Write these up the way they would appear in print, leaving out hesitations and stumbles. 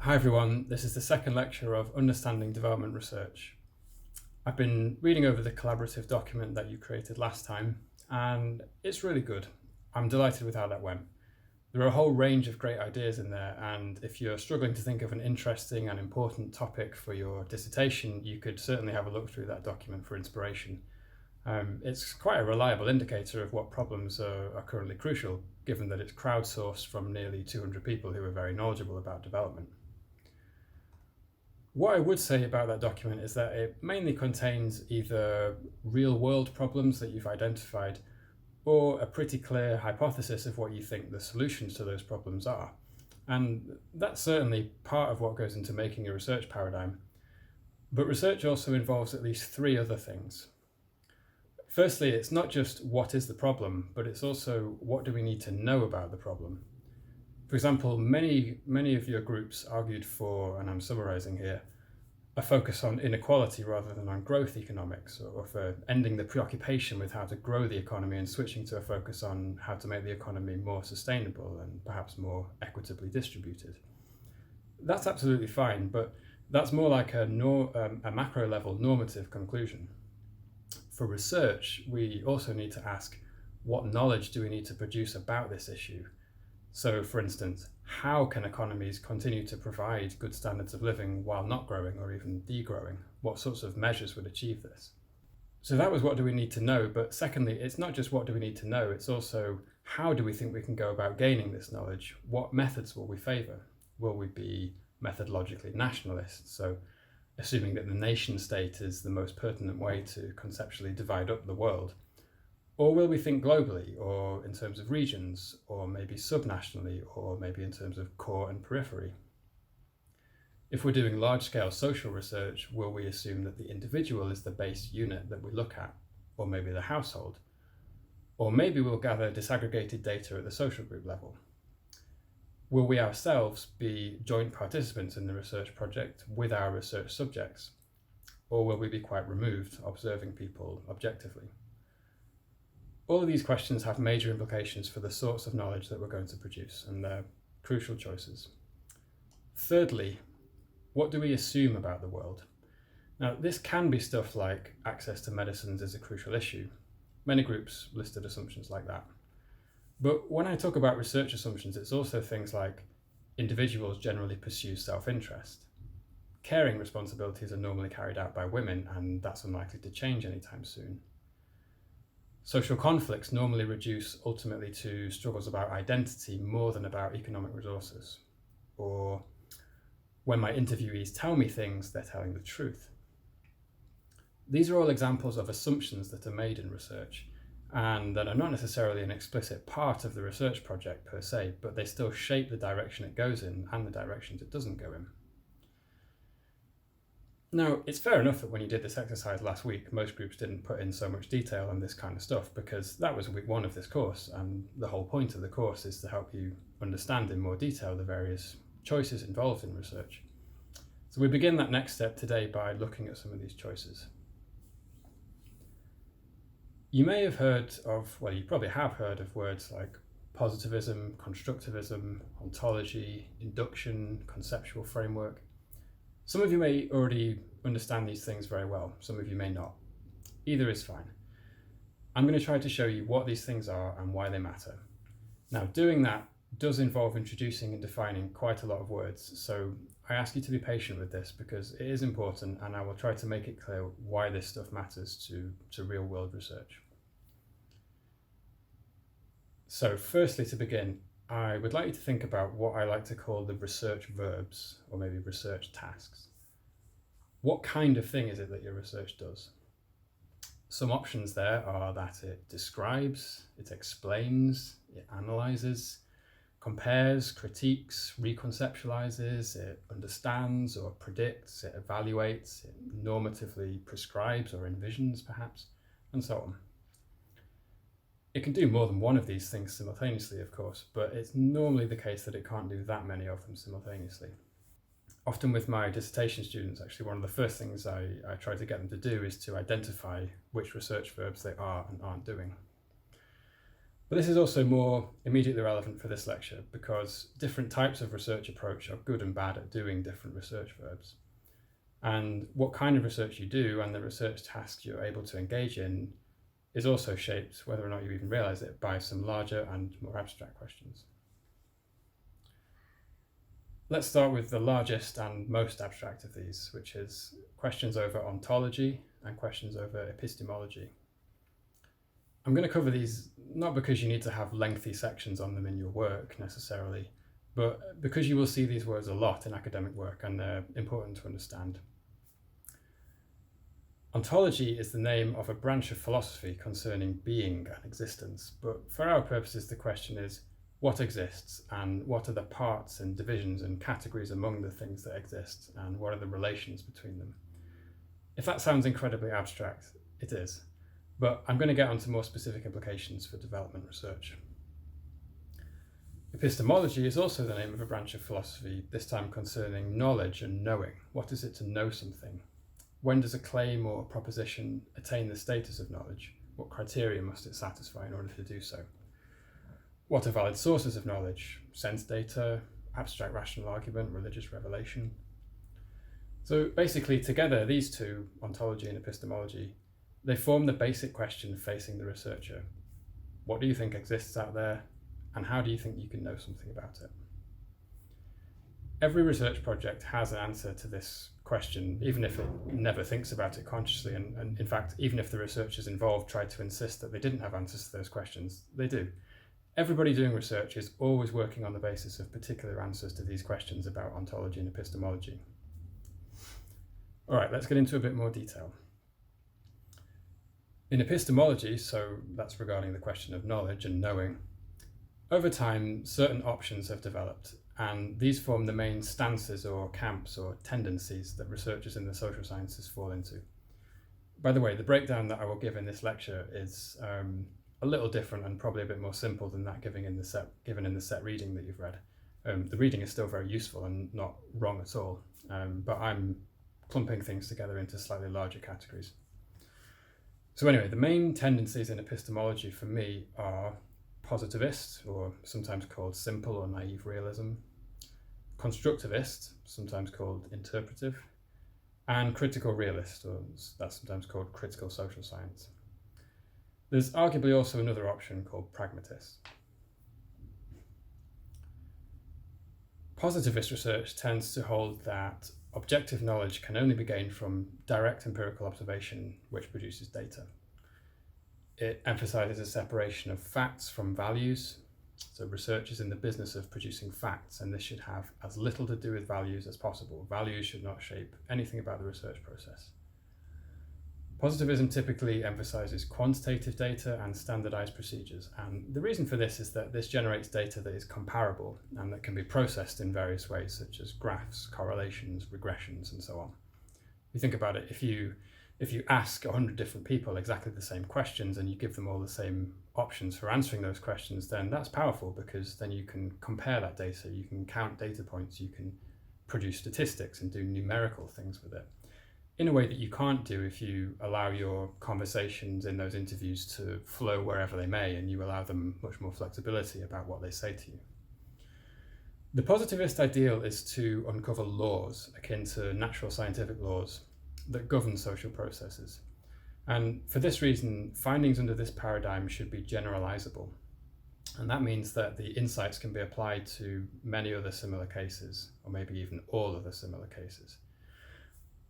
Hi everyone, this is the second lecture of Understanding Development Research. I've been reading over the collaborative document that you created last time, and it's really good. I'm delighted with how that went. There are a whole range of great ideas in there, and if you're struggling to think of an interesting and important topic for your dissertation, you could certainly have a look through that document for inspiration. It's quite a reliable indicator of what problems are currently crucial, given that it's crowdsourced from nearly 200 people who are very knowledgeable about development. What I would say about that document is that it mainly contains either real-world problems that you've identified or a pretty clear hypothesis of what you think the solutions to those problems are. And that's certainly part of what goes into making a research paradigm. But research also involves at least three other things. Firstly, it's not just what is the problem, but it's also what do we need to know about the problem. For example, many of your groups argued for, and I'm summarizing here, a focus on inequality rather than on growth economics, or for ending the preoccupation with how to grow the economy and switching to a focus on how to make the economy more sustainable and perhaps more equitably distributed. That's absolutely fine, but that's more like a macro level normative conclusion. For research, we also need to ask, what knowledge do we need to produce about this issue? So, for instance, how can economies continue to provide good standards of living while not growing or even degrowing? What sorts of measures would achieve this? So that was what do we need to know, but secondly, it's not just what do we need to know, it's also how do we think we can go about gaining this knowledge? What methods will we favour? Will we be methodologically nationalist, so assuming that the nation state is the most pertinent way to conceptually divide up the world? Or will we think globally, or in terms of regions, or maybe subnationally, or maybe in terms of core and periphery? If we're doing large-scale social research, will we assume that the individual is the base unit that we look at, or maybe the household? Or maybe we'll gather disaggregated data at the social group level. Will we ourselves be joint participants in the research project with our research subjects? Or will we be quite removed, observing people objectively? All of these questions have major implications for the sorts of knowledge that we're going to produce, and they're crucial choices. Thirdly, what do we assume about the world? Now, this can be stuff like access to medicines is a crucial issue. Many groups listed assumptions like that. But when I talk about research assumptions, it's also things like individuals generally pursue self-interest. Caring responsibilities are normally carried out by women, and that's unlikely to change anytime soon. Social conflicts normally reduce ultimately to struggles about identity more than about economic resources. Or when my interviewees tell me things, they're telling the truth. These are all examples of assumptions that are made in research and that are not necessarily an explicit part of the research project per se, but they still shape the direction it goes in and the directions it doesn't go in. Now, it's fair enough that when you did this exercise last week, most groups didn't put in so much detail on this kind of stuff because that was week one of this course, and the whole point of the course is to help you understand in more detail the various choices involved in research. So we begin that next step today by looking at some of these choices. You may have heard of, well, you probably have heard of words like positivism, constructivism, ontology, induction, conceptual framework. Some of you may already understand these things very well, some of you may not. Either is fine. I'm going to try to show you what these things are and why they matter. Now, doing that does involve introducing and defining quite a lot of words, so I ask you to be patient with this because it is important, and I will try to make it clear why this stuff matters to real-world research. So firstly, to begin, I would like you to think about what I like to call the research verbs, or maybe research tasks. What kind of thing is it that your research does? Some options there are that it describes, it explains, it analyzes, compares, critiques, reconceptualizes, it understands or predicts, it evaluates, it normatively prescribes or envisions perhaps, and so on. It can do more than one of these things simultaneously, of course, but it's normally the case that it can't do that many of them simultaneously. Often with my dissertation students, actually one of the first things I try to get them to do is to identify which research verbs they are and aren't doing. But this is also more immediately relevant for this lecture because different types of research approach are good and bad at doing different research verbs. And what kind of research you do and the research tasks you're able to engage in is also shaped, whether or not you even realize it, by some larger and more abstract questions. Let's start with the largest and most abstract of these, which is questions over ontology and questions over epistemology. I'm going to cover these not because you need to have lengthy sections on them in your work necessarily, but because you will see these words a lot in academic work and they're important to understand. Ontology is the name of a branch of philosophy concerning being and existence, but for our purposes the question is what exists and what are the parts and divisions and categories among the things that exist and what are the relations between them. If that sounds incredibly abstract, it is. But I'm going to get onto more specific implications for development research. Epistemology is also the name of a branch of philosophy, this time concerning knowledge and knowing. What is it to know something? When does a claim or proposition attain the status of knowledge? What criteria must it satisfy in order to do so? What are valid sources of knowledge? Sense data, abstract rational argument, religious revelation? So basically together, these two, ontology and epistemology, they form the basic question facing the researcher. What do you think exists out there, and how do you think you can know something about it? Every research project has an answer to this question, even if it never thinks about it consciously, and in fact, even if the researchers involved tried to insist that they didn't have answers to those questions, they do. Everybody doing research is always working on the basis of particular answers to these questions about ontology and epistemology. All right, let's get into a bit more detail. In epistemology, so that's regarding the question of knowledge and knowing, over time certain options have developed, and these form the main stances or camps or tendencies that researchers in the social sciences fall into. By the way, the breakdown that I will give in this lecture is a little different and probably a bit more simple than that given in the set reading that you've read. The reading is still very useful and not wrong at all, but I'm clumping things together into slightly larger categories. So anyway, the main tendencies in epistemology for me are positivist, or sometimes called simple or naive realism, constructivist, sometimes called interpretive, and critical realist, or that's sometimes called critical social science. There's arguably also another option called pragmatist. Positivist research tends to hold that objective knowledge can only be gained from direct empirical observation, which produces data. It emphasizes a separation of facts from values. So research is in the business of producing facts, and this should have as little to do with values as possible. Values should not shape anything about the research process. Positivism typically emphasizes quantitative data and standardized procedures, and the reason for this is that this generates data that is comparable and that can be processed in various ways, such as graphs, correlations, regressions, and so on. If you think about it, if you ask 100 different people exactly the same questions and you give them all the same options for answering those questions, then that's powerful because then you can compare that data, you can count data points, you can produce statistics and do numerical things with it, in a way that you can't do if you allow your conversations in those interviews to flow wherever they may and you allow them much more flexibility about what they say to you. The positivist ideal is to uncover laws akin to natural scientific laws that govern social processes. And for this reason, findings under this paradigm should be generalizable. And that means that the insights can be applied to many other similar cases, or maybe even all other similar cases.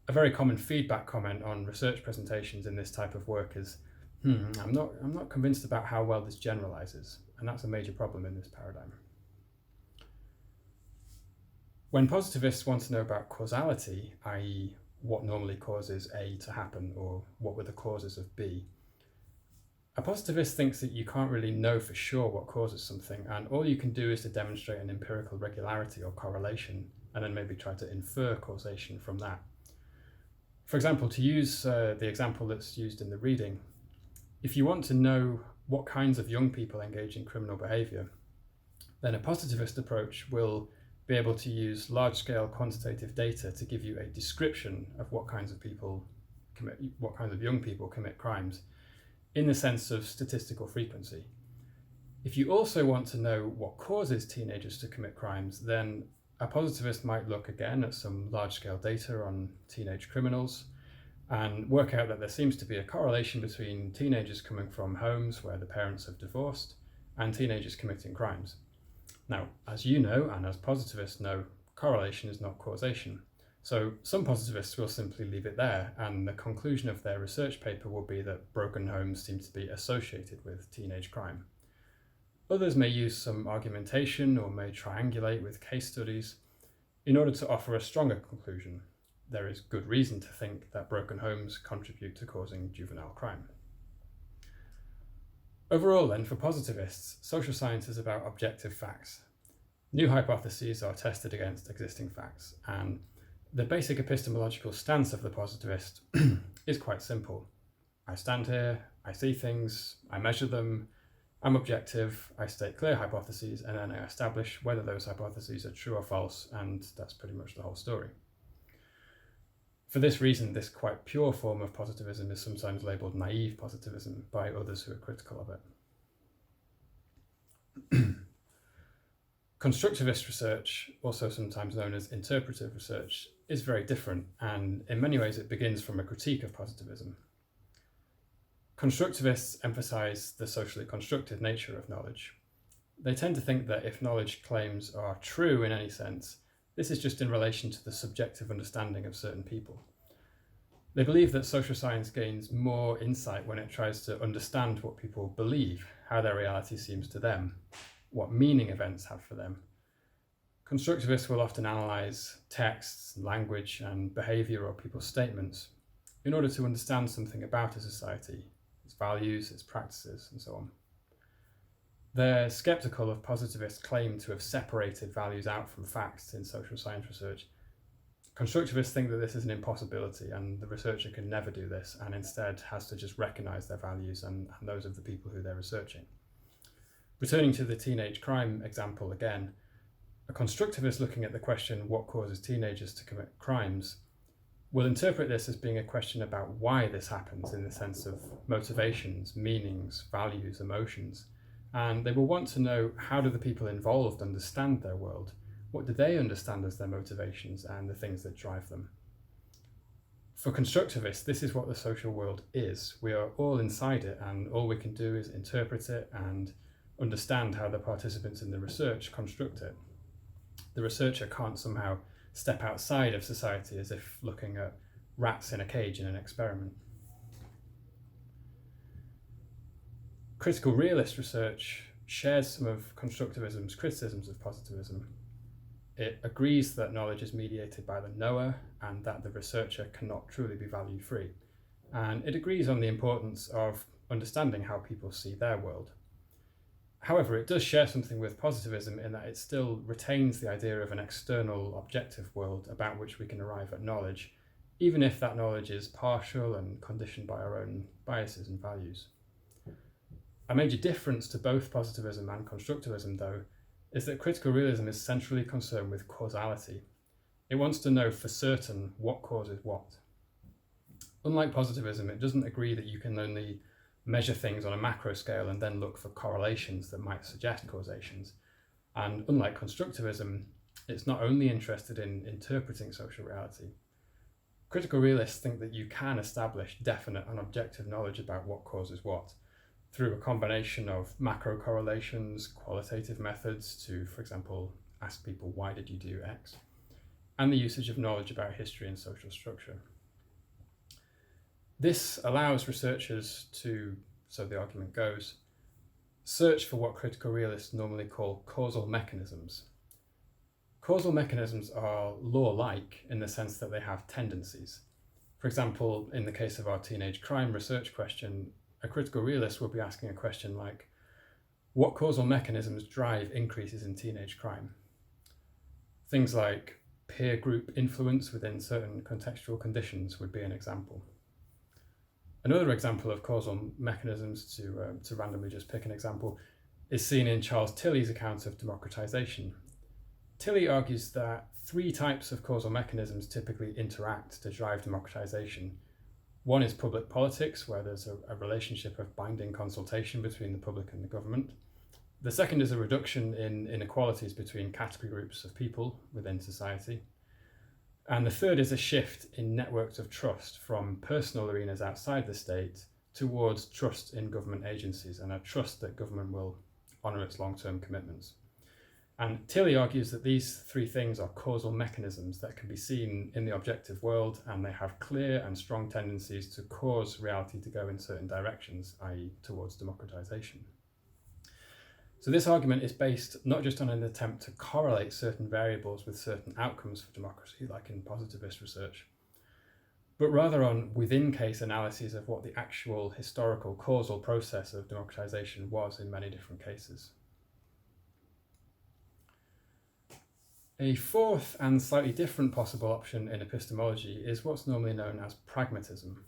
A very common feedback comment on research presentations in this type of work is, I'm not convinced about how well this generalizes, and that's a major problem in this paradigm. When positivists want to know about causality, i.e. what normally causes A to happen, or what were the causes of B, a positivist thinks that you can't really know for sure what causes something, and all you can do is to demonstrate an empirical regularity or correlation, and then maybe try to infer causation from that. For example, to use the example that's used in the reading, if you want to know what kinds of young people engage in criminal behaviour, then a positivist approach will be able to use large-scale quantitative data to give you a description of what kinds of young people commit crimes in the sense of statistical frequency. If you also want to know what causes teenagers to commit crimes, then a positivist might look again at some large-scale data on teenage criminals and work out that there seems to be a correlation between teenagers coming from homes where the parents have divorced and teenagers committing crimes. Now, as you know, and as positivists know, correlation is not causation. So some positivists will simply leave it there, and the conclusion of their research paper will be that broken homes seem to be associated with teenage crime. Others may use some argumentation or may triangulate with case studies in order to offer a stronger conclusion. There is good reason to think that broken homes contribute to causing juvenile crime. Overall then, for positivists, social science is about objective facts. New hypotheses are tested against existing facts, and the basic epistemological stance of the positivist is quite simple. I stand here, I see things, I measure them, I'm objective, I state clear hypotheses, and then I establish whether those hypotheses are true or false, and that's pretty much the whole story. For this reason, this quite pure form of positivism is sometimes labelled naive positivism by others who are critical of it. Constructivist research, also sometimes known as interpretive research, is very different, and in many ways it begins from a critique of positivism. Constructivists emphasise the socially constructed nature of knowledge. They tend to think that if knowledge claims are true in any sense, this is just in relation to the subjective understanding of certain people. They believe that social science gains more insight when it tries to understand what people believe, how their reality seems to them, what meaning events have for them. Constructivists will often analyse texts, language, and behaviour or people's statements in order to understand something about a society, its values, its practices, and so on. They're sceptical of positivist claim to have separated values out from facts in social science research. Constructivists think that this is an impossibility and the researcher can never do this and instead has to just recognise their values and those of the people who they're researching. Returning to the teenage crime example again, a constructivist looking at the question what causes teenagers to commit crimes will interpret this as being a question about why this happens in the sense of motivations, meanings, values, emotions. And they will want to know, how do the people involved understand their world? What do they understand as their motivations and the things that drive them? For constructivists, this is what the social world is. We are all inside it, and all we can do is interpret it and understand how the participants in the research construct it. The researcher can't somehow step outside of society as if looking at rats in a cage in an experiment. Critical realist research shares some of constructivism's criticisms of positivism. It agrees that knowledge is mediated by the knower and that the researcher cannot truly be value-free. And it agrees on the importance of understanding how people see their world. However, it does share something with positivism in that it still retains the idea of an external, objective world about which we can arrive at knowledge, even if that knowledge is partial and conditioned by our own biases and values. A major difference to both positivism and constructivism, though, is that critical realism is centrally concerned with causality. It wants to know for certain what causes what. Unlike positivism, it doesn't agree that you can only measure things on a macro scale and then look for correlations that might suggest causations. And unlike constructivism, it's not only interested in interpreting social reality. Critical realists think that you can establish definite and objective knowledge about what causes what through a combination of macro correlations, qualitative methods to, for example, ask people, why did you do X? And the usage of knowledge about history and social structure. This allows researchers to, so the argument goes, search for what critical realists normally call causal mechanisms. Causal mechanisms are law-like in the sense that they have tendencies. For example, in the case of our teenage crime research question, a critical realist will be asking a question like, what causal mechanisms drive increases in teenage crime? Things like peer group influence within certain contextual conditions would be an example. Another example of causal mechanisms, to randomly just pick an example, is seen in Charles Tilley's account of democratization. Tilley argues that three types of causal mechanisms typically interact to drive democratization. One is public politics, where there's a relationship of binding consultation between the public and the government. The second is a reduction in inequalities between category groups of people within society. And the third is a shift in networks of trust from personal arenas outside the state towards trust in government agencies and a trust that government will honour its long-term commitments. And Tilly argues that these three things are causal mechanisms that can be seen in the objective world, and they have clear and strong tendencies to cause reality to go in certain directions, i.e. towards democratization. So this argument is based not just on an attempt to correlate certain variables with certain outcomes for democracy, like in positivist research, but rather on within-case analyses of what the actual historical causal process of democratization was in many different cases. A fourth and slightly different possible option in epistemology is what's normally known as pragmatism.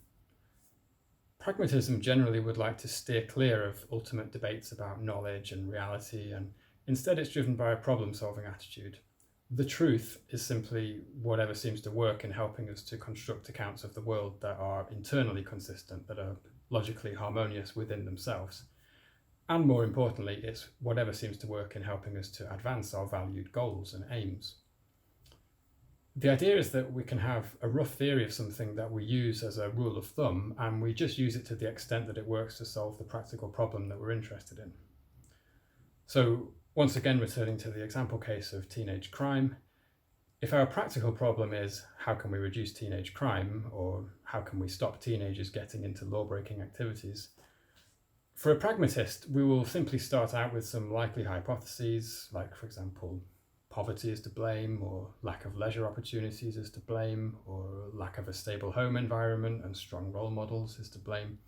Pragmatism generally would like to steer clear of ultimate debates about knowledge and reality, and instead it's driven by a problem-solving attitude. The truth is simply whatever seems to work in helping us to construct accounts of the world that are internally consistent, that are logically harmonious within themselves. And more importantly, it's whatever seems to work in helping us to advance our valued goals and aims. The idea is that we can have a rough theory of something that we use as a rule of thumb, and we just use it to the extent that it works to solve the practical problem that we're interested in. So once again, returning to the example case of teenage crime, if our practical problem is how can we reduce teenage crime, or how can we stop teenagers getting into law-breaking activities, for a pragmatist, we will simply start out with some likely hypotheses, like, for example, poverty is to blame, or lack of leisure opportunities is to blame, or lack of a stable home environment and strong role models is to blame.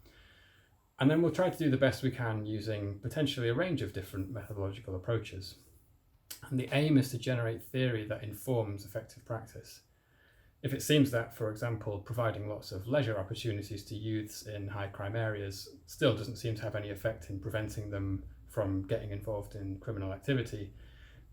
And then we'll try to do the best we can using potentially a range of different methodological approaches. And the aim is to generate theory that informs effective practice. If it seems that, for example, providing lots of leisure opportunities to youths in high crime areas still doesn't seem to have any effect in preventing them from getting involved in criminal activity,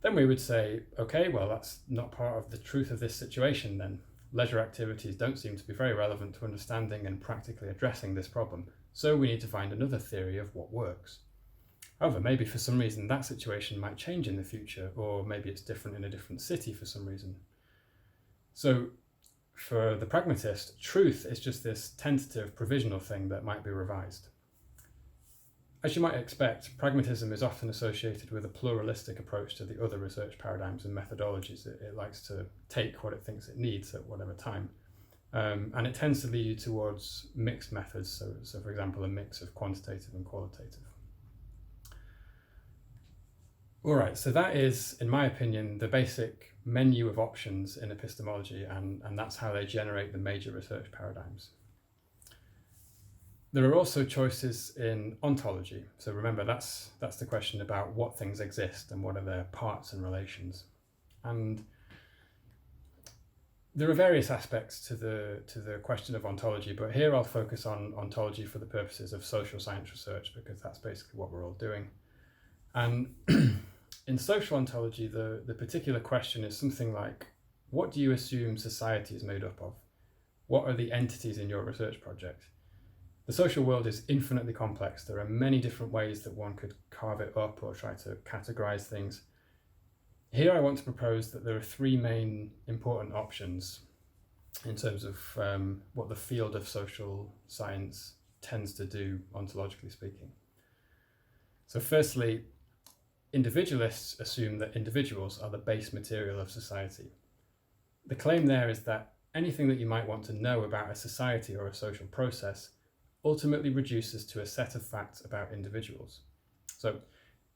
then we would say, okay, well, that's not part of the truth of this situation then. Leisure activities don't seem to be very relevant to understanding and practically addressing this problem, so we need to find another theory of what works. However, maybe for some reason that situation might change in the future, or maybe it's different in a different city for some reason. So for the pragmatist, truth is just this tentative provisional thing that might be revised. As you might expect, pragmatism is often associated with a pluralistic approach to the other research paradigms and methodologies. It likes to take what it thinks it needs at whatever time. And it tends to lead you towards mixed methods, so for example, a mix of quantitative and qualitative. All right, so that is, in my opinion, the basic menu of options in epistemology, and that's how they generate the major research paradigms. There are also choices in ontology. So remember, that's the question about what things exist and what are their parts and relations. And there are various aspects to the question of ontology, but here I'll focus on ontology for the purposes of social science research, because that's basically what we're all doing. And in social ontology, the particular question is something like, what do you assume society is made up of? What are the entities in your research project? The social world is infinitely complex. There are many different ways that one could carve it up or try to categorize things. Here I want to propose that there are three main important options in terms of what the field of social science tends to do, ontologically speaking. So firstly, individualists assume that individuals are the base material of society. The claim there is that anything that you might want to know about a society or a social process ultimately reduces to a set of facts about individuals. So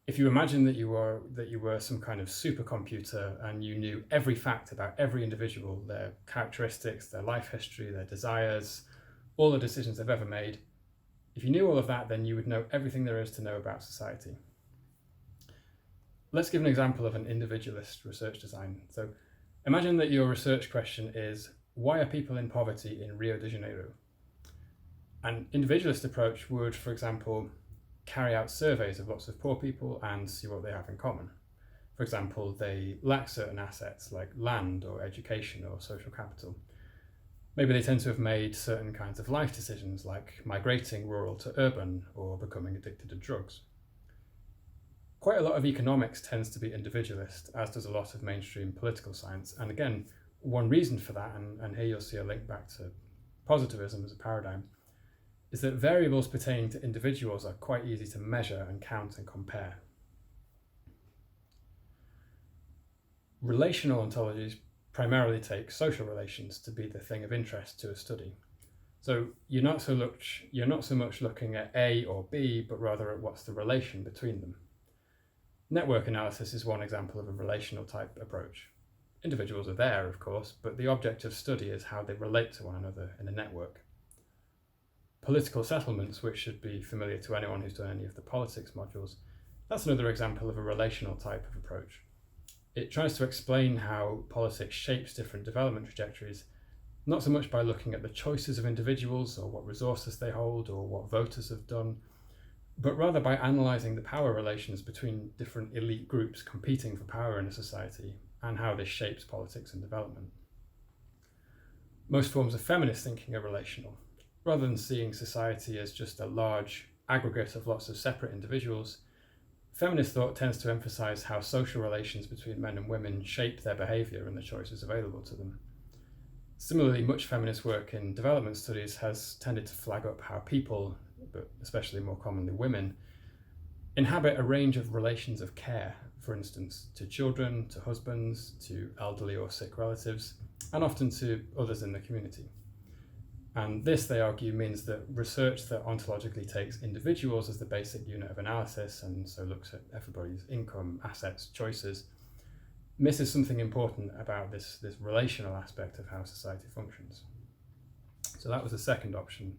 if you imagine that you were some kind of supercomputer and you knew every fact about every individual, their characteristics, their life history, their desires, all the decisions they've ever made, if you knew all of that, then you would know everything there is to know about society. Let's give an example of an individualist research design. So imagine that your research question is, why are people in poverty in Rio de Janeiro? An individualist approach would, for example, carry out surveys of lots of poor people and see what they have in common. For example, they lack certain assets like land or education or social capital. Maybe they tend to have made certain kinds of life decisions like migrating rural to urban or becoming addicted to drugs. Quite a lot of economics tends to be individualist, as does a lot of mainstream political science. And again, one reason for that, and here you'll see a link back to positivism as a paradigm, is that variables pertaining to individuals are quite easy to measure and count and compare. Relational ontologies primarily take social relations to be the thing of interest to a study. So you're not so much looking at A or B, but rather at what's the relation between them. Network analysis is one example of a relational type approach. Individuals are there, of course, but the object of study is how they relate to one another in a network. Political settlements, which should be familiar to anyone who's done any of the politics modules, that's another example of a relational type of approach. It tries to explain how politics shapes different development trajectories, not so much by looking at the choices of individuals or what resources they hold or what voters have done, but rather by analysing the power relations between different elite groups competing for power in a society and how this shapes politics and development. Most forms of feminist thinking are relational. Rather than seeing society as just a large aggregate of lots of separate individuals, feminist thought tends to emphasise how social relations between men and women shape their behaviour and the choices available to them. Similarly, much feminist work in development studies has tended to flag up how people, but especially more commonly women, inhabit a range of relations of care, for instance, to children, to husbands, to elderly or sick relatives, and often to others in the community. And this, they argue, means that research that ontologically takes individuals as the basic unit of analysis, and so looks at everybody's income, assets, choices, misses something important about this relational aspect of how society functions. So that was the second option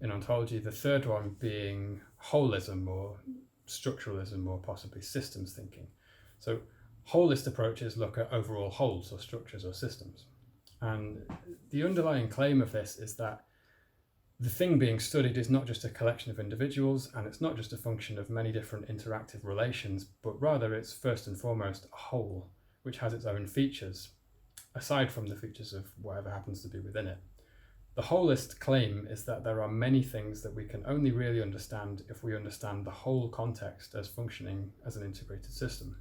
in ontology. The third one being holism or structuralism or possibly systems thinking. So holist approaches look at overall wholes or structures or systems. And the underlying claim of this is that the thing being studied is not just a collection of individuals, and it's not just a function of many different interactive relations, but rather it's first and foremost a whole, which has its own features, aside from the features of whatever happens to be within it. The holist claim is that there are many things that we can only really understand if we understand the whole context as functioning as an integrated system.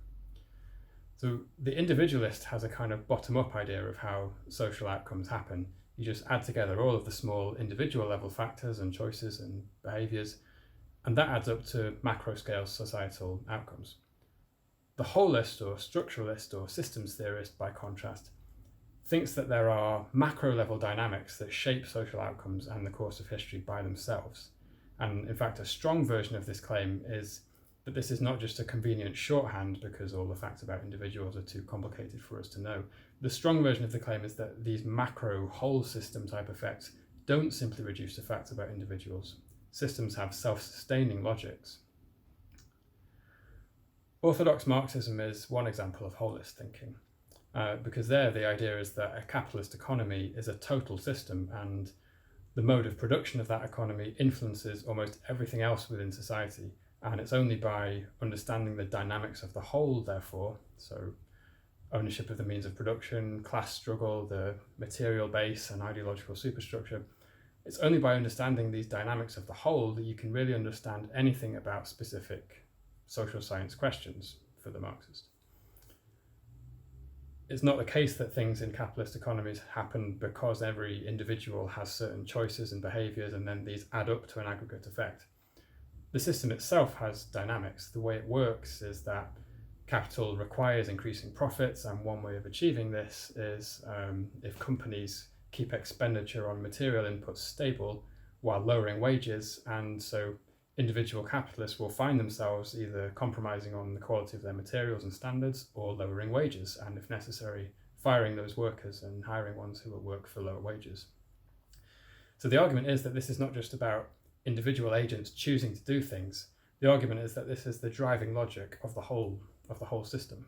So the individualist has a kind of bottom-up idea of how social outcomes happen. You just add together all of the small individual level factors and choices and behaviours, and that adds up to macro-scale societal outcomes. The holist or structuralist or systems theorist, by contrast, thinks that there are macro-level dynamics that shape social outcomes and the course of history by themselves. And in fact, a strong version of this claim is that this is not just a convenient shorthand because all the facts about individuals are too complicated for us to know. The strong version of the claim is that these macro whole system type effects don't simply reduce to facts about individuals. Systems have self-sustaining logics. Orthodox Marxism is one example of holist thinking, because there the idea is that a capitalist economy is a total system, and the mode of production of that economy influences almost everything else within society. And it's only by understanding the dynamics of the whole, therefore, so ownership of the means of production, class struggle, the material base and ideological superstructure, it's only by understanding these dynamics of the whole that you can really understand anything about specific social science questions for the Marxist. It's not the case that things in capitalist economies happen because every individual has certain choices and behaviours and then these add up to an aggregate effect. The system itself has dynamics. The way it works is that capital requires increasing profits, and one way of achieving this is if companies keep expenditure on material inputs stable while lowering wages, and so individual capitalists will find themselves either compromising on the quality of their materials and standards or lowering wages, and if necessary, firing those workers and hiring ones who will work for lower wages. So the argument is that this is not just about individual agents choosing to do things. The argument is that this is the driving logic of the whole system.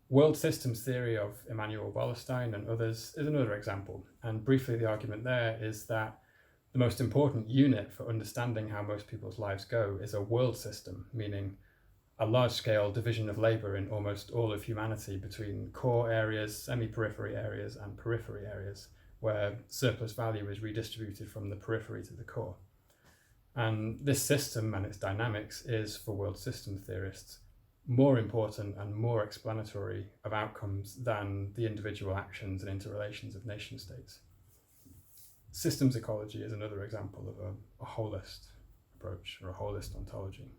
World systems theory of Immanuel Wallerstein and others is another example, and briefly the argument there is that the most important unit for understanding how most people's lives go is a world system, meaning a large-scale division of labour in almost all of humanity between core areas, semi-periphery areas and periphery areas, where surplus value is redistributed from the periphery to the core. And this system and its dynamics is, for world system theorists, more important and more explanatory of outcomes than the individual actions and interrelations of nation states. Systems ecology is another example of a holist approach, or a holist ontology.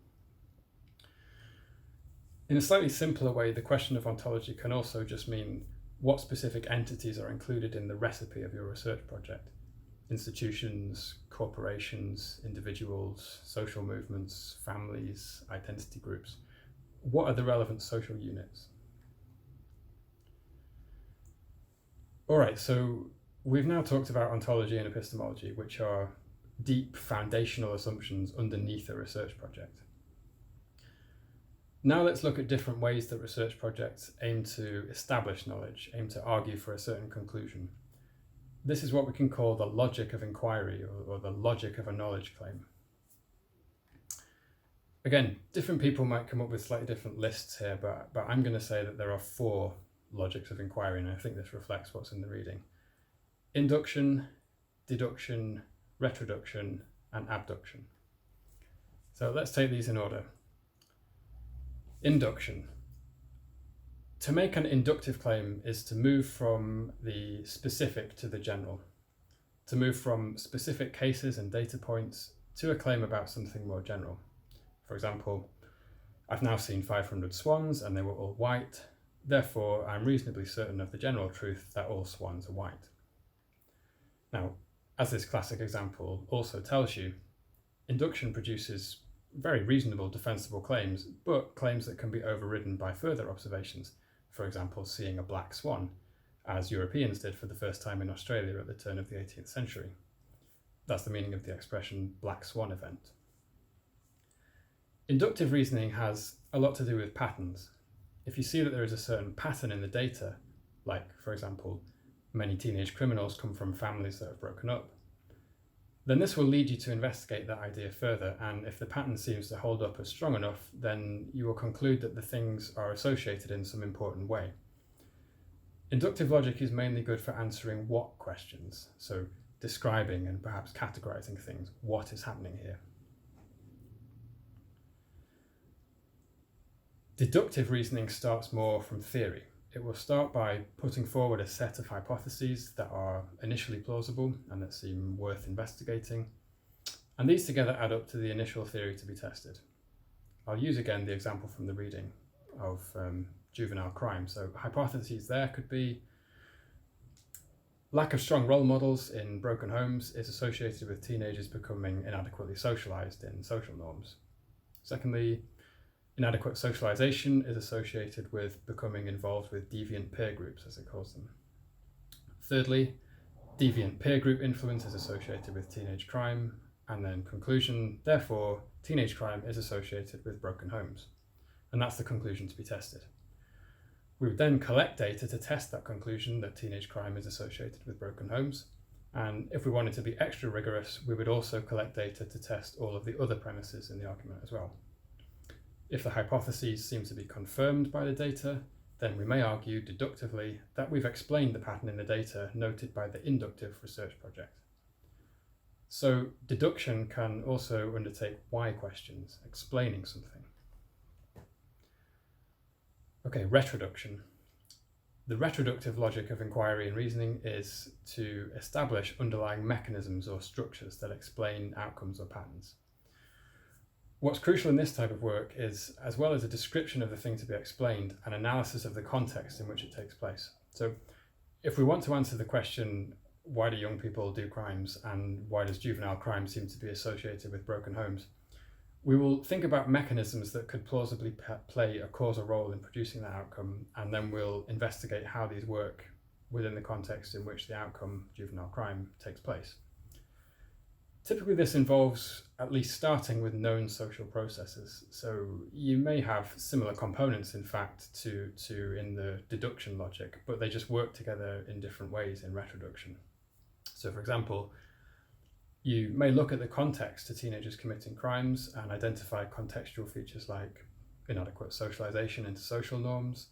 In a slightly simpler way, the question of ontology can also just mean what specific entities are included in the recipe of your research project. Institutions, corporations, individuals, social movements, families, identity groups. What are the relevant social units? All right, so we've now talked about ontology and epistemology, which are deep foundational assumptions underneath a research project. Now let's look at different ways that research projects aim to establish knowledge, aim to argue for a certain conclusion. This is what we can call the logic of inquiry, or the logic of a knowledge claim. Again, different people might come up with slightly different lists here, but I'm going to say that there are 4 logics of inquiry, and I think this reflects what's in the reading. Induction, deduction, retroduction, and abduction. So let's take these in order. Induction. To make an inductive claim is to move from the specific to the general, to move from specific cases and data points to a claim about something more general. For example, I've now seen 500 swans and they were all white, therefore I'm reasonably certain of the general truth that all swans are white. Now, as this classic example also tells you, induction produces very reasonable defensible claims, but claims that can be overridden by further observations. For example, seeing a black swan, as Europeans did for the first time in Australia at the turn of the 18th century. That's the meaning of the expression black swan event. Inductive reasoning has a lot to do with patterns. If you see that there is a certain pattern in the data, like, for example, many teenage criminals come from families that have broken up, then this will lead you to investigate that idea further, and if the pattern seems to hold up as strong enough, then you will conclude that the things are associated in some important way. Inductive logic is mainly good for answering what questions, so describing and perhaps categorizing things. What is happening here? Deductive reasoning starts more from theory. It will start by putting forward a set of hypotheses that are initially plausible and that seem worth investigating, and these together add up to the initial theory to be tested. I'll use again the example from the reading of juvenile crime. So hypotheses there could be lack of strong role models in broken homes is associated with teenagers becoming inadequately socialized in social norms. Secondly, inadequate socialization is associated with becoming involved with deviant peer groups, as it calls them. Thirdly, deviant peer group influence is associated with teenage crime. And then conclusion, therefore, teenage crime is associated with broken homes. And that's the conclusion to be tested. We would then collect data to test that conclusion that teenage crime is associated with broken homes. And if we wanted to be extra rigorous, we would also collect data to test all of the other premises in the argument as well. If the hypotheses seem to be confirmed by the data, then we may argue deductively that we've explained the pattern in the data noted by the inductive research project. So deduction can also undertake why questions, explaining something. Okay, retroduction. The retroductive logic of inquiry and reasoning is to establish underlying mechanisms or structures that explain outcomes or patterns. What's crucial in this type of work is, as well as a description of the thing to be explained, an analysis of the context in which it takes place. So if we want to answer the question, why do young people do crimes and why does juvenile crime seem to be associated with broken homes, we will think about mechanisms that could plausibly play a causal role in producing that outcome, and then we'll investigate how these work within the context in which the outcome, juvenile crime, takes place. Typically, this involves at least starting with known social processes. So you may have similar components, in fact, to in the deduction logic, but they just work together in different ways in retroduction. So, for example, you may look at the context to teenagers committing crimes and identify contextual features like inadequate socialization into social norms,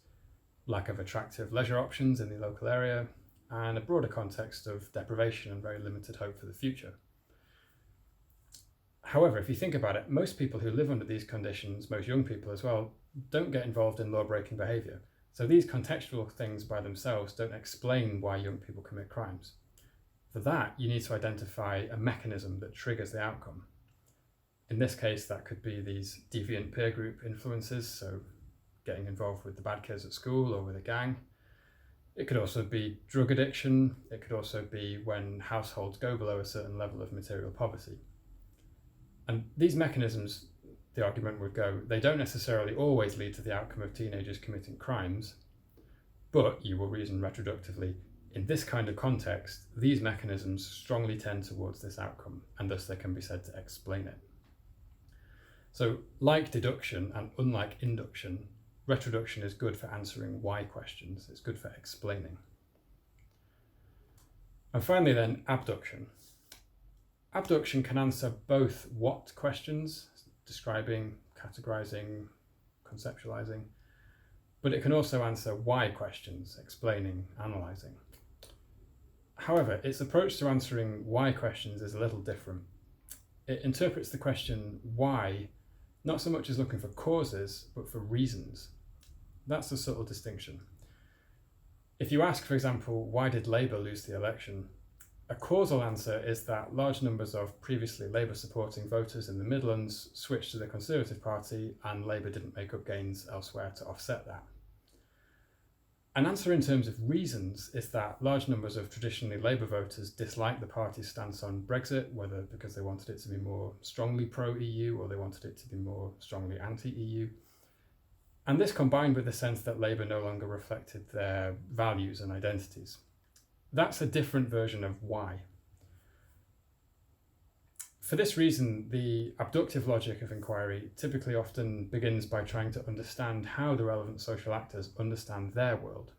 lack of attractive leisure options in the local area, and a broader context of deprivation and very limited hope for the future. However, if you think about it, most people who live under these conditions, most young people as well, don't get involved in law-breaking behaviour. So these contextual things by themselves don't explain why young people commit crimes. For that, you need to identify a mechanism that triggers the outcome. In this case, that could be these deviant peer group influences, so getting involved with the bad kids at school or with a gang. It could also be drug addiction. It could also be when households go below a certain level of material poverty. And these mechanisms, the argument would go, they don't necessarily always lead to the outcome of teenagers committing crimes, but you will reason retroductively, in this kind of context, these mechanisms strongly tend towards this outcome, and thus they can be said to explain it. So, like deduction and unlike induction, retroduction is good for answering why questions. It's good for explaining. And finally then, abduction. Abduction can answer both what questions, describing, categorizing, conceptualizing, but it can also answer why questions, explaining, analyzing. However, its approach to answering why questions is a little different. It interprets the question why not so much as looking for causes, but for reasons. That's a subtle distinction. If you ask, for example, why did Labour lose the election? A causal answer is that large numbers of previously Labour-supporting voters in the Midlands switched to the Conservative Party and Labour didn't make up gains elsewhere to offset that. An answer in terms of reasons is that large numbers of traditionally Labour voters disliked the party's stance on Brexit, whether because they wanted it to be more strongly pro-EU or they wanted it to be more strongly anti-EU. And this combined with the sense that Labour no longer reflected their values and identities. That's a different version of why. For this reason, the abductive logic of inquiry typically often begins by trying to understand how the relevant social actors understand their world.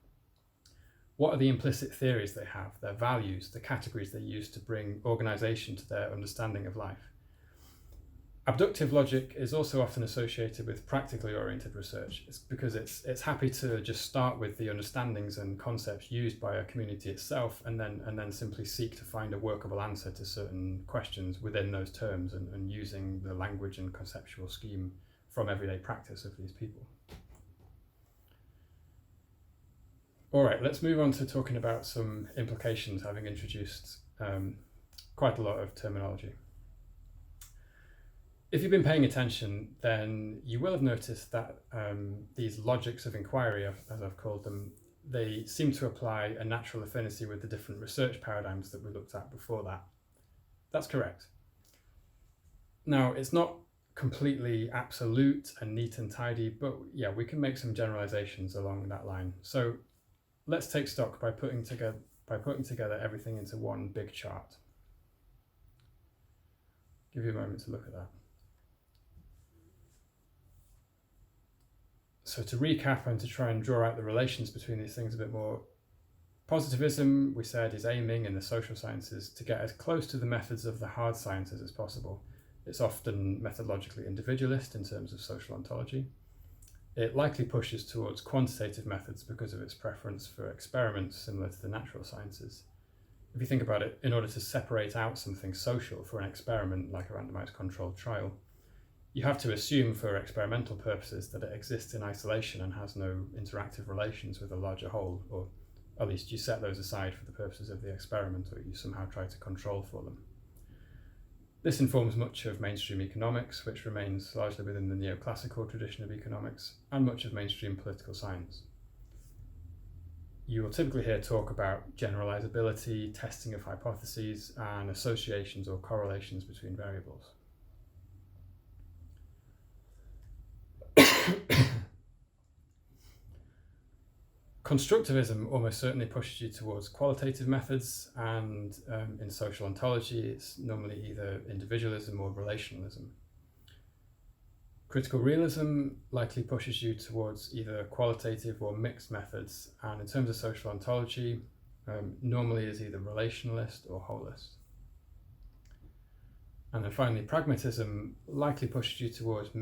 What are the implicit theories they have, their values, the categories they use to bring organisation to their understanding of life? Abductive logic is also often associated with practically oriented research. It's because it's happy to just start with the understandings and concepts used by a community itself and then simply seek to find a workable answer to certain questions within those terms and using the language and conceptual scheme from everyday practice of these people. All right, let's move on to talking about some implications, having introduced quite a lot of terminology. If you've been paying attention, then you will have noticed that these logics of inquiry, as I've called them, they seem to apply a natural affinity with the different research paradigms that we looked at before that. That's correct. Now, it's not completely absolute and neat and tidy, but yeah, we can make some generalizations along that line. So let's take stock by putting together everything into one big chart. Give you a moment to look at that. So to recap and to try and draw out the relations between these things a bit more, positivism, we said, is aiming in the social sciences to get as close to the methods of the hard sciences as possible. It's often methodologically individualist in terms of social ontology. It likely pushes towards quantitative methods because of its preference for experiments similar to the natural sciences. If you think about it, in order to separate out something social for an experiment like a randomized controlled trial, you have to assume for experimental purposes that it exists in isolation and has no interactive relations with a larger whole, or at least you set those aside for the purposes of the experiment, or you somehow try to control for them. This informs much of mainstream economics, which remains largely within the neoclassical tradition of economics, and much of mainstream political science. You will typically hear talk about generalizability, testing of hypotheses, and associations or correlations between variables. Constructivism almost certainly pushes you towards qualitative methods, and in social ontology it's normally either individualism or relationalism. Critical realism likely pushes you towards either qualitative or mixed methods, and in terms of social ontology, normally is either relationalist or holist. And then finally, pragmatism likely pushes you towards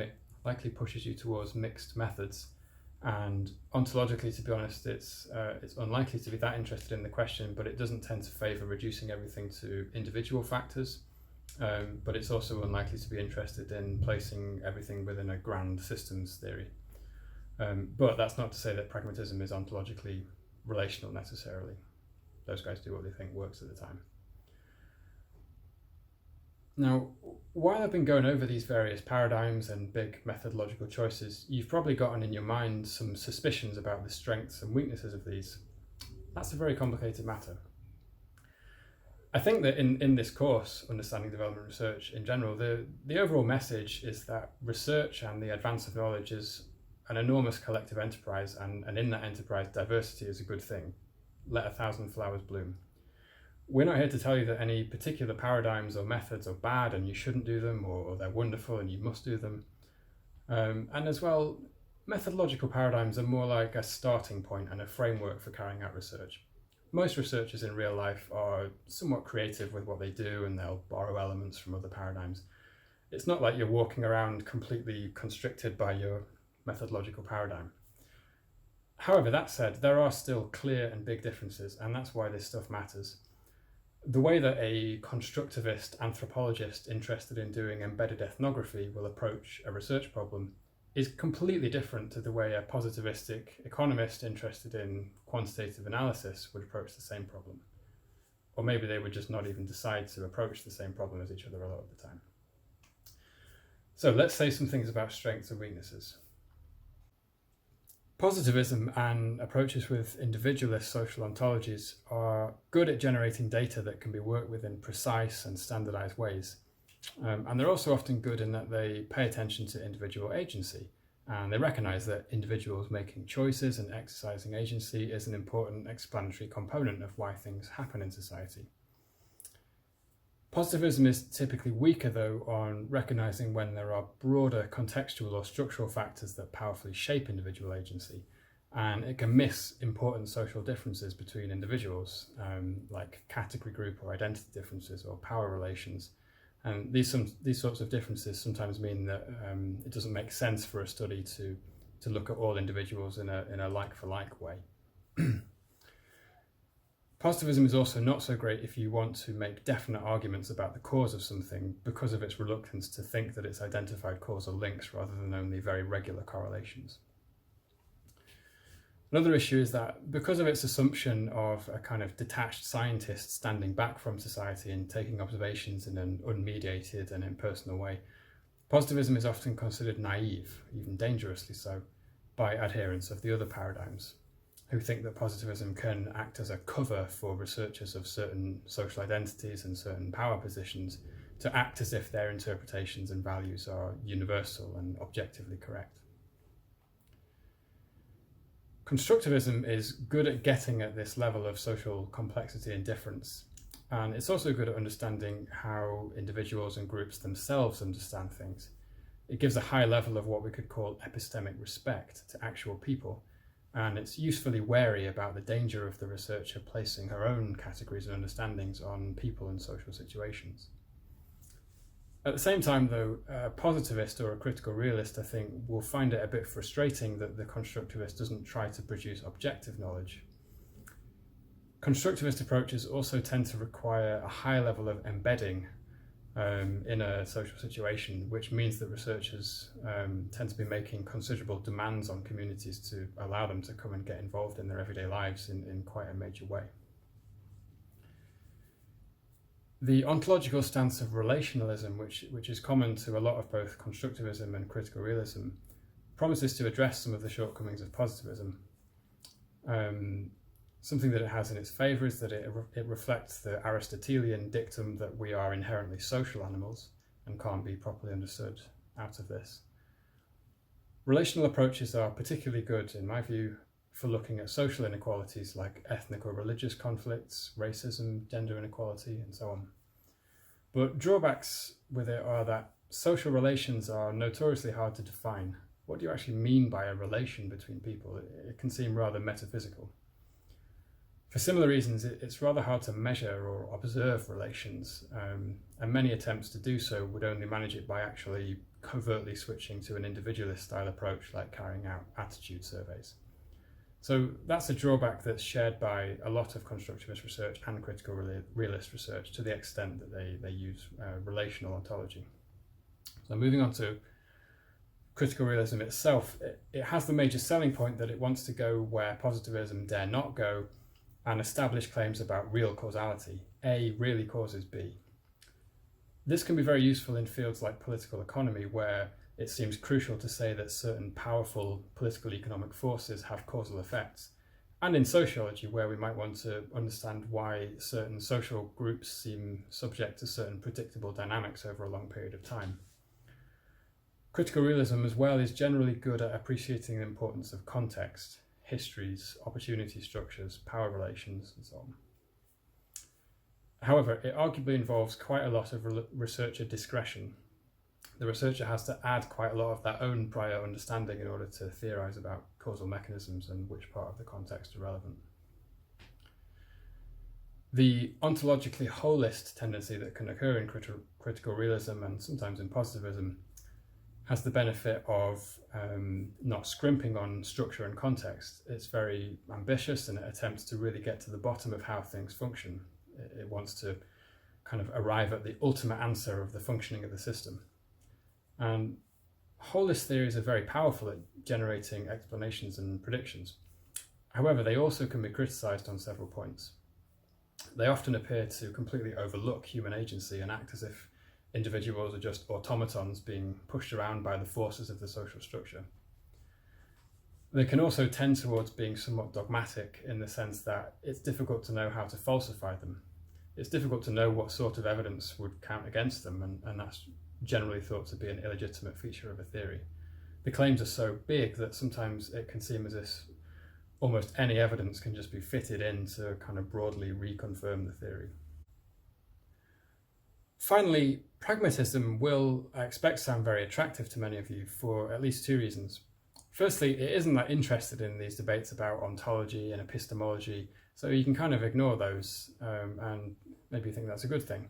mixed methods. And ontologically, to be honest, it's unlikely to be that interested in the question, but it doesn't tend to favour reducing everything to individual factors. but it's also unlikely to be interested in placing everything within a grand systems theory. But that's not to say that pragmatism is ontologically relational necessarily. Those guys do what they think works at the time. Now, while I've been going over these various paradigms and big methodological choices, you've probably gotten in your mind some suspicions about the strengths and weaknesses of these. That's a very complicated matter. I think that in this course, Understanding Development Research in general, the overall message is that research and the advance of knowledge is an enormous collective enterprise, and in that enterprise, diversity is a good thing. Let 1,000 flowers bloom. We're not here to tell you that any particular paradigms or methods are bad and you shouldn't do them, or they're wonderful and you must do them. And as well, methodological paradigms are more like a starting point and a framework for carrying out research. Most researchers in real life are somewhat creative with what they do, and they'll borrow elements from other paradigms. It's not like you're walking around completely constricted by your methodological paradigm. However, that said, there are still clear and big differences, and that's why this stuff matters. The way that a constructivist anthropologist interested in doing embedded ethnography will approach a research problem is completely different to the way a positivistic economist interested in quantitative analysis would approach the same problem. Or maybe they would just not even decide to approach the same problem as each other a lot of the time. So let's say some things about strengths and weaknesses. Positivism and approaches with individualist social ontologies are good at generating data that can be worked with in precise and standardized ways. And they're also often good in that they pay attention to individual agency, and they recognize that individuals making choices and exercising agency is an important explanatory component of why things happen in society. Positivism is typically weaker, though, on recognizing when there are broader contextual or structural factors that powerfully shape individual agency, and it can miss important social differences between individuals, like category group or identity differences or power relations. And these sorts of differences sometimes mean that it doesn't make sense for a study to look at all individuals in a like-for-like way. Positivism is also not so great if you want to make definite arguments about the cause of something because of its reluctance to think that it's identified causal links rather than only very regular correlations. Another issue is that because of its assumption of a kind of detached scientist standing back from society and taking observations in an unmediated and impersonal way, positivism is often considered naive, even dangerously so, by adherents of the other paradigms, who think that positivism can act as a cover for researchers of certain social identities and certain power positions to act as if their interpretations and values are universal and objectively correct. Constructivism is good at getting at this level of social complexity and difference, and it's also good at understanding how individuals and groups themselves understand things. It gives a high level of what we could call epistemic respect to actual people, and it's usefully wary about the danger of the researcher placing her own categories and understandings on people and social situations. At the same time, though, a positivist or a critical realist, I think, will find it a bit frustrating that the constructivist doesn't try to produce objective knowledge. Constructivist approaches also tend to require a high level of embedding in a social situation, which means that researchers tend to be making considerable demands on communities to allow them to come and get involved in their everyday lives in quite a major way. The ontological stance of relationalism, which is common to a lot of both constructivism and critical realism, promises to address some of the shortcomings of positivism. Something that it has in its favour is that it reflects the Aristotelian dictum that we are inherently social animals and can't be properly understood out of this. Relational approaches are particularly good, in my view, for looking at social inequalities like ethnic or religious conflicts, racism, gender inequality, and so on. But drawbacks with it are that social relations are notoriously hard to define. What do you actually mean by a relation between people? It can seem rather metaphysical. For similar reasons, it's rather hard to measure or observe relations, and many attempts to do so would only manage it by actually covertly switching to an individualist style approach like carrying out attitude surveys. So that's a drawback that's shared by a lot of constructivist research and critical realist research, to the extent that they use relational ontology. So moving on to critical realism itself, it has the major selling point that it wants to go where positivism dare not go and establish claims about real causality. A really causes B. This can be very useful in fields like political economy, where it seems crucial to say that certain powerful political economic forces have causal effects, and in sociology, where we might want to understand why certain social groups seem subject to certain predictable dynamics over a long period of time. Critical realism as well is generally good at appreciating the importance of context, histories, opportunity structures, power relations, and so on. However, it arguably involves quite a lot of researcher discretion. The researcher has to add quite a lot of their own prior understanding in order to theorize about causal mechanisms and which part of the context are relevant. The ontologically holist tendency that can occur in critical realism and sometimes in positivism has the benefit of not scrimping on structure and context. It's very ambitious, and it attempts to really get to the bottom of how things function. It wants to kind of arrive at the ultimate answer of the functioning of the system. And holist theories are very powerful at generating explanations and predictions. However, they also can be criticized on several points. They often appear to completely overlook human agency and act as if individuals are just automatons being pushed around by the forces of the social structure. They can also tend towards being somewhat dogmatic, in the sense that it's difficult to know how to falsify them. It's difficult to know what sort of evidence would count against them, and that's generally thought to be an illegitimate feature of a theory. The claims are so big that sometimes it can seem as if almost any evidence can just be fitted in to kind of broadly reconfirm the theory. Finally, pragmatism will, I expect, sound very attractive to many of you for at least two reasons. Firstly, it isn't that interested in these debates about ontology and epistemology, so you can kind of ignore those and maybe think that's a good thing.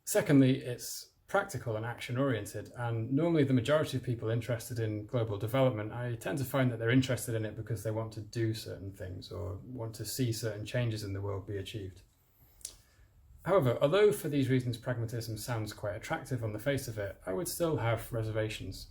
Secondly, it's practical and action-oriented, and normally the majority of people interested in global development, I tend to find that they're interested in it because they want to do certain things or want to see certain changes in the world be achieved. However, although for these reasons pragmatism sounds quite attractive on the face of it, I would still have reservations.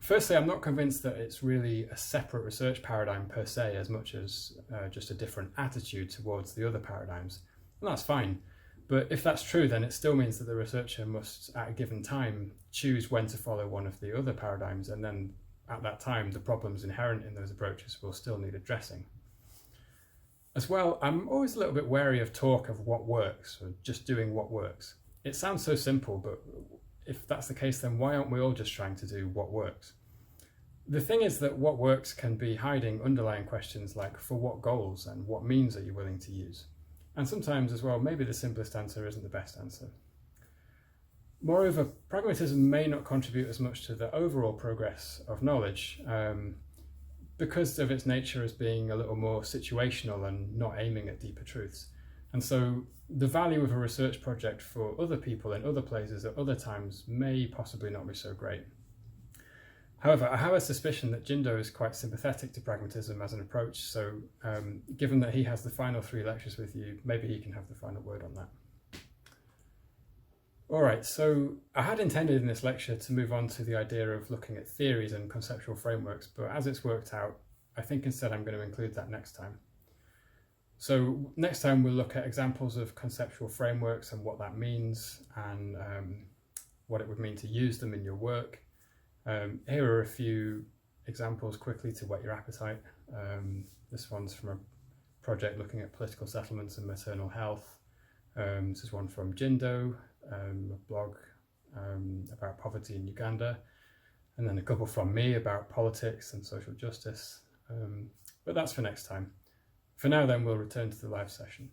Firstly, I'm not convinced that it's really a separate research paradigm per se, as much as just a different attitude towards the other paradigms. And that's fine. But if that's true, then it still means that the researcher must, at a given time, choose when to follow one of the other paradigms, and then at that time, the problems inherent in those approaches will still need addressing. As well, I'm always a little bit wary of talk of what works, or just doing what works. It sounds so simple, but if that's the case, then why aren't we all just trying to do what works? The thing is that what works can be hiding underlying questions like, for what goals and what means are you willing to use? And sometimes as well, maybe the simplest answer isn't the best answer. Moreover, pragmatism may not contribute as much to the overall progress of knowledge because of its nature as being a little more situational and not aiming at deeper truths. And so the value of a research project for other people in other places at other times may possibly not be so great. However, I have a suspicion that Jindo is quite sympathetic to pragmatism as an approach, so given that he has the final 3 lectures with you, maybe he can have the final word on that. Alright, so I had intended in this lecture to move on to the idea of looking at theories and conceptual frameworks, but as it's worked out, I think instead I'm going to include that next time. So next time we'll look at examples of conceptual frameworks and what that means, and what it would mean to use them in your work. Here are a few examples quickly to whet your appetite. This one's from a project looking at political settlements and maternal health. This is one from Jindo, a blog about poverty in Uganda, and then a couple from me about politics and social justice. But that's for next time. For now then, we'll return to the live session.